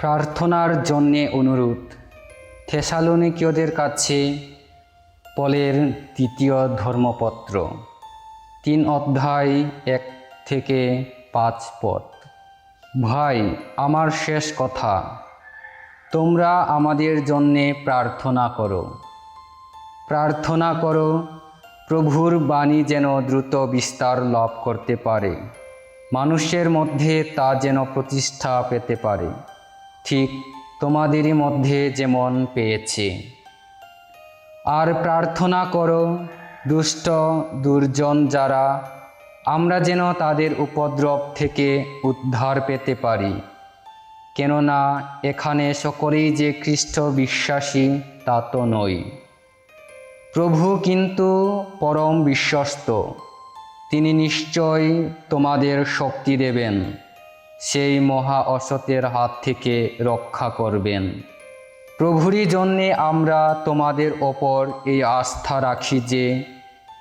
প্রার্থনার জন্যে অনুরোধ। থেসালোনিকীয়দের কাছে পলের দ্বিতীয় ধর্মপত্র 3 অধ্যায় 1 থেকে 5 পদ। ভাই, আমার শেষ কথা, তোমরা আমাদের জন্যে প্রার্থনা করো। প্রার্থনা করো প্রভুর বাণী যেন দ্রুত বিস্তার লাভ করতে পারে, মানুষের মধ্যে তা যেন প্রতিষ্ঠা পেতে পারে, ঠিক তোমাদেরই মধ্যে যেমন পেয়েছে। আর প্রার্থনা করো দুষ্ট দুর্জন যারা, আমরা যেন তাদের উপদ্রব থেকে উদ্ধার পেতে পারি। কেননা এখানে সকলেই যে খ্রিস্ট বিশ্বাসী তা তো নয়। প্রভু কিন্তু পরম বিশ্বস্ত, তিনি নিশ্চয় তোমাদের শক্তি দেবেন, সেই মহা অসতের হাত থেকে রক্ষা করবেন। প্রভুরই জন্যে আমরা তোমাদের ওপর এই আস্থা রাখি যে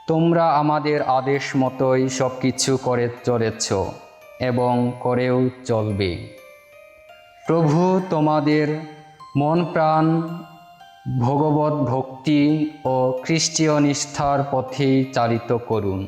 তোমরা আমাদের আদেশ মতোই সব কিছু করে চলেছ এবং করেও চলবে। প্রভু তোমাদের মন প্রাণ ভগবত ভক্তি ও খ্রিস্টীয় নিষ্ঠার পথেই চালিত করুন।